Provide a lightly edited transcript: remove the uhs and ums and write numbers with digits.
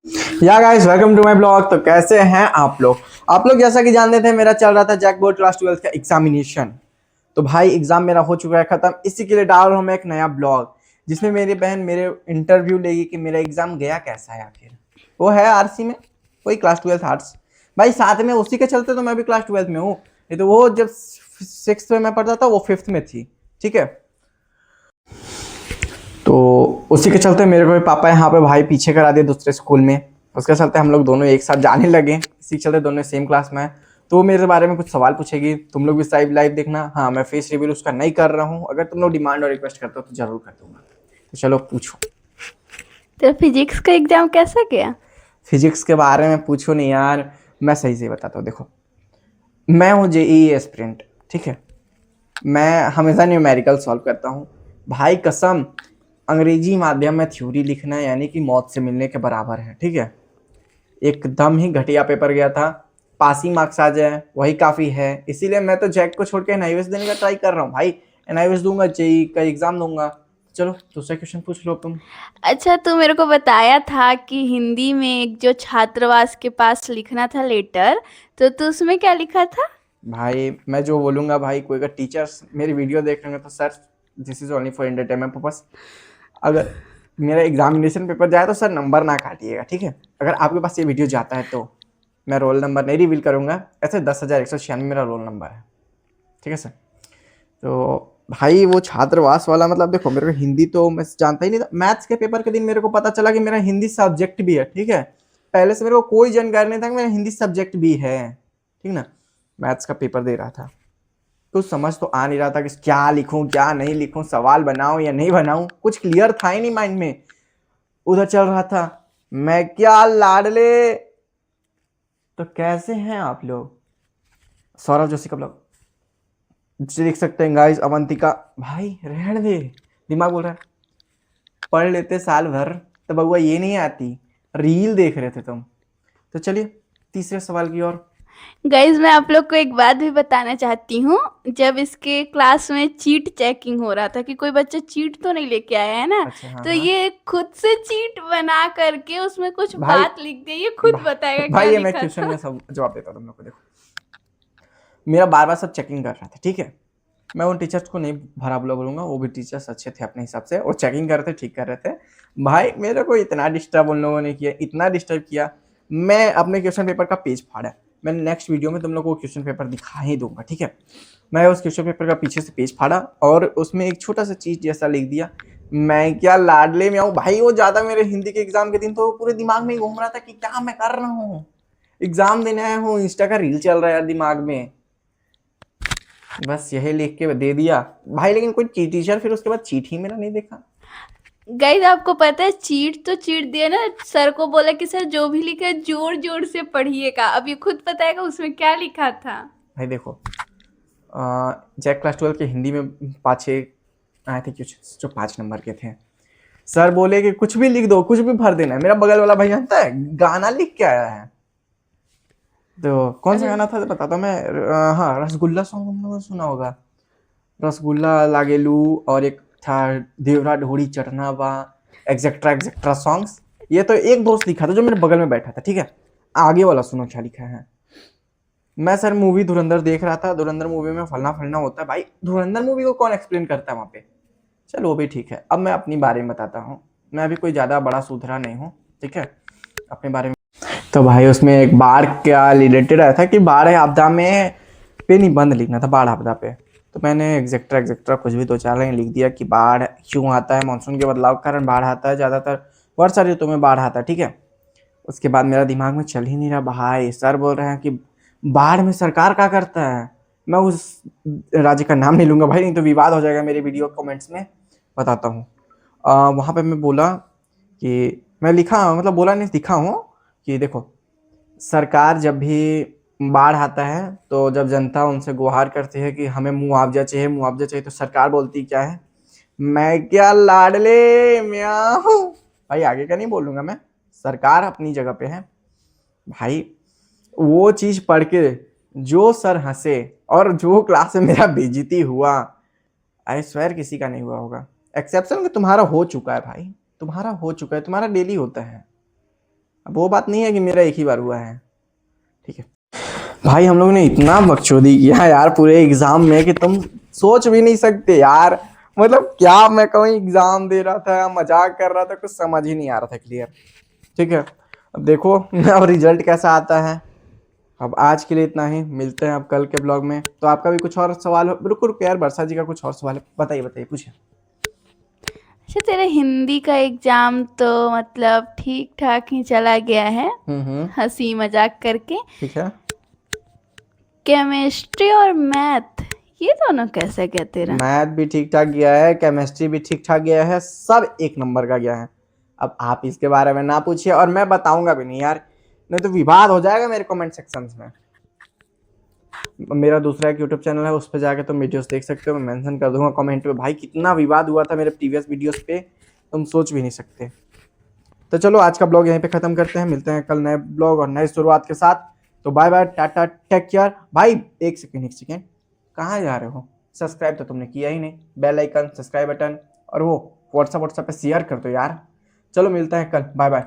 या guys, welcome to my blog. तो कैसे हैं आप लोग जैसा कि जानते थे, मेरा चल रहा था जैक बोर्ड क्लास 12 का एग्जामिनेशन। तो भाई एग्जाम मेरा हो चुका है खत्म। इसी के लिए डाल रहा हूँ मैं एक नया ब्लॉग, जिसमें मेरी बहन मेरे इंटरव्यू लेगी कि मेरा एग्जाम गया कैसा है आखिर। वो है आरसी में, वही क्लास 12 आर्ट्स। भाई साथ में उसी के चलते तो मैं भी क्लास 12 में हूँ। नहीं तो वो जब 6th में मैं पढ़ता था वो 5th में थी। ठीक है, तो उसी के चलते मेरे को पापा यहाँ पे भाई पीछे करा दिए दूसरे स्कूल में। उसके चलते हम लोग दोनों एक साथ जाने लगे, इसी के चलते दोनों सेम क्लास में हैं। तो वो मेरे बारे में कुछ सवाल पूछेगी, तुम लोग भी लाइव लाइव देखना। हाँ, मैं फेस रिवील उसका नहीं कर रहा हूँ, अगर तुम लोग डिमांड और रिक्वेस्ट करते हो तो जरूर कर दूंगा। तो चलो पूछो। तो फिजिक्स का एग्जाम कैसा गया? फिजिक्स के बारे में पूछो नहीं यार, मैं सही से बताता हूँ। देखो, मैं हूँ जेई एस्पिरेंट, ठीक है। मैं हमेशा न्यूमेरिकल सॉल्व करता हूँ भाई, कसम। अंग्रेजी माध्यम में थ्योरी लिखना यानी कि मौत से मिलने के बराबर है, ठीक है। एकदम ही घटिया पेपर गया था। पासिंग मार्क्स आ जाए वही काफ़ी है, इसीलिए मैं तो जैक को छोड़ के एनआईवीएस देने का ट्राई कर रहा हूँ भाई। एनआईवीएस दूंगा, जेई का एग्जाम दूंगा। चलो दूसरा क्वेश्चन पूछ लो तुम। अच्छा, तू मेरे को बताया था कि हिंदी में एक जो छात्रावास के पास लिखना था लेटर, तो तू उसमें क्या लिखा था? भाई मैं जो बोलूंगा भाई, कोई अगर टीचर्स मेरी वीडियो देख रहे हैं तो sir, this is only for entertainment purpose. अगर मेरा एग्जामिनेशन पेपर जाए तो सर नंबर ना काटिएगा, ठीक है। अगर आपके पास ये वीडियो जाता है तो मैं रोल नंबर नहीं रिवील करूंगा। ऐसे 10,196 मेरा रोल नंबर है, ठीक है सर। तो भाई वो छात्रावास वाला, मतलब देखो, मेरे को हिंदी तो मैं जानता ही नहीं था। मैथ्स के पेपर के दिन मेरे को पता चला कि मेरा हिंदी सब्जेक्ट भी है, ठीक है। पहले से मेरे को कोई जानकारी नहीं था कि मेरा हिंदी सब्जेक्ट भी है, ठीक ना। मैथ्स का पेपर दे रहा था, कुछ समझ तो आ नहीं रहा था कि क्या लिखूं क्या नहीं लिखूं, सवाल बनाऊं या नहीं बनाऊं, कुछ क्लियर था ही नहीं माइंड में। उधर चल रहा था मैं क्या लाडले। तो कैसे हैं आप लोग? सौरभ जोशी का ब्लॉग देख सकते हैं गाइस। अवंतिका भाई रहने दे, दिमाग बोल रहा है। पढ़ लेते साल भर तो बउआ ये नहीं आती, रील देख रहे थे तुम। तो चलिए तीसरे सवाल की ओर। गाइज, मैं आप लोग को एक बात भी बताना चाहती हूँ। जब इसके क्लास में चीट चेकिंग हो रहा था कि कोई बच्चा चीट तो नहीं लेके आया है ना, अच्छा, हाँ तो हाँ। ये खुद से चीट बना करके उसमें कुछ भाई बात लिख दी। ये खुद बताएगा क्या भाई ये मैं लिखा क्वेश्चन था। में सब जवाब देता हूँ तुम लोग को। देखो, मेरा बार बार सब चेकिंग कर रहा था, ठीक है। मैं उन टीचर्स को नहीं भरा बुरा बोलूंगा, वो भी टीचर्स अच्छे थे अपने हिसाब से, और चेकिंग कर रहे थे, ठीक कर रहे थे। भाई मेरे को इतना डिस्टर्ब उन लोगों ने किया, इतना डिस्टर्ब किया। मैं अपने क्वेश्चन पेपर का पेज फाड़ा। मैं नेक्स्ट वीडियो में तुम लोग को क्वेश्चन पेपर दिखा ही दूंगा, ठीक है। मैं उस क्वेश्चन पेपर का पीछे से पेज फाड़ा और उसमें एक छोटा सा चीज जैसा लिख दिया, मैं क्या लाडले में आऊँ। भाई वो ज्यादा मेरे हिंदी के एग्जाम के दिन तो पूरे दिमाग में घूम रहा था कि क्या मैं कर रहा हूँ। एग्जाम देने आया हूँ, इंस्टा का रील चल रहा है यार दिमाग में। बस यही लिख के दे दिया भाई, लेकिन कोई टीचर फिर उसके बाद चीट ही मेरा नहीं देखा। गाइज, आपको पता है, चीट तो चीट दिया ना। सर को बोला कि सर जो भी लिखा है जोर जोर से पढ़िएगा। अब ये खुद बताएगा उसमें क्या लिखा था। भाई देखो, जैक क्लास 12 के हिंदी में 5-6 आए थे क्वेश्चन जो 5 नंबर के थे। सर बोले कि कुछ भी लिख दो, कुछ भी भर देना है। मेरा बगल वाला भाई जानता है गाना लिख के आया है। तो कौन सा अरे, गाना था बताता मैं। हाँ, रसगुल्ला सॉन्ग तुम लोगों ने सुना होगा। रसगुल्ला लागेलू, और एक था देवरा ढोड़ी चटना बा, एक्सेट्रा एक्सेट्रा सॉन्ग्स। ये तो एक दोस्त लिखा था जो मेरे बगल में बैठा था, ठीक है। आगे वाला सुनो क्या लिखा है। मैं सर मूवी धुरंधर देख रहा था, धुरंधर मूवी में फलना फलना होता है। भाई धुरंधर मूवी को कौन एक्सप्लेन करता है वहां पे। चलो वो भी ठीक है, अब मैं अपनी बारे में बताता हूँ। मैं अभी कोई ज़्यादा बड़ा सुधरा नहीं हूँ, ठीक है। अपने बारे में, तो भाई उसमें एक बाढ़ क्या रिलेटेड आया था कि बाढ़ आपदा में पे निबंध लिखना था, बाढ़ आपदा पे। तो मैंने एग्जेक्ट्रा एग्जेक्ट्रा कुछ भी 2-4 लाइन लिख दिया कि बाढ़ क्यों आता है, मानसून के बदलाव के कारण बाढ़ आता है, ज़्यादातर वर्षा ऋतु में बाढ़ आता है, ठीक है। उसके बाद मेरा दिमाग में चल ही नहीं रहा भाई, सर बोल रहे हैं कि बाढ़ में सरकार क्या करता है। मैं उस राज्य का नाम नहीं लूंगा भाई, नहीं तो विवाद हो जाएगा मेरे वीडियो कमेंट्स में। बताता हूँ, वहाँ पे मैं बोला कि मैं लिखा, मतलब बोला नहीं, दिखा हूँ कि देखो, सरकार जब भी बाढ़ आता है तो जब जनता उनसे गुहार करती है कि हमें मुआवजा चाहिए मुआवजा चाहिए, तो सरकार बोलती क्या है, मैं क्या लाडले म्याऊं। भाई आगे का नहीं बोलूंगा मैं, सरकार अपनी जगह पे है भाई। वो चीज पढ़ के जो सर हंसे और जो क्लास में मेरा बेइज्जती हुआ, आई स्वेयर किसी का नहीं हुआ होगा। एक्सेप्शन तुम्हारा हो चुका है भाई, तुम्हारा हो चुका है, तुम्हारा डेली होता है। अब वो बात नहीं है कि मेरा एक ही बार हुआ है, ठीक है। भाई हम लोग ने इतना बकचोदी किया यार पूरे एग्जाम में कि तुम सोच भी नहीं सकते यार। मतलब क्या मैं कहूँ, एग्जाम दे रहा था, मजाक कर रहा था, कुछ समझ ही नहीं आ रहा था क्लियर, ठीक है। अब देखो अब रिजल्ट कैसा आता है। अब आज के लिए इतना ही, मिलते हैं अब कल के ब्लॉग में। तो आपका भी कुछ और सवाल हो? रुको रुको यार, वर्षा जी का कुछ और सवाल है, बताइए बताइए, पूछिए। अच्छा, तेरा हिंदी का एग्जाम तो मतलब ठीक ठाक ही चला गया है, हंसी मजाक करके। ठीक है। केमिस्ट्री और मैथ ये दोनों कैसे गया तेरा? मैथ भी ठीक ठाक गया है, केमिस्ट्री भी ठीक ठाक गया है, सब एक नंबर का गया है। अब आप इसके बारे में ना पूछिए, और मैं बताऊंगा भी नहीं यार, नहीं तो विवाद हो जाएगा मेरे कमेंट सेक्शंस में। मेरा दूसरा एक यूट्यूब चैनल है, उस पर जाके तुम वीडियोस देख सकते हो, मैं मेंशन कर दूंगा कमेंट में। भाई कितना विवाद हुआ था मेरे प्रीवियस वीडियोस पे, तुम सोच भी नहीं सकते। तो चलो आज का ब्लॉग यहीं पे खत्म करते हैं, मिलते हैं कल नए ब्लॉग और नई शुरुआत के साथ। तो bye bye, tata, take care. भाई एक सेकेंड, कहाँ जा रहे हो? सब्सक्राइब तो तुमने किया ही नहीं, बेल आइकन, सब्सक्राइब बटन और वो व्हाट्सएप पे शेयर कर दो यार। चलो मिलते हैं कल, बाय बाय।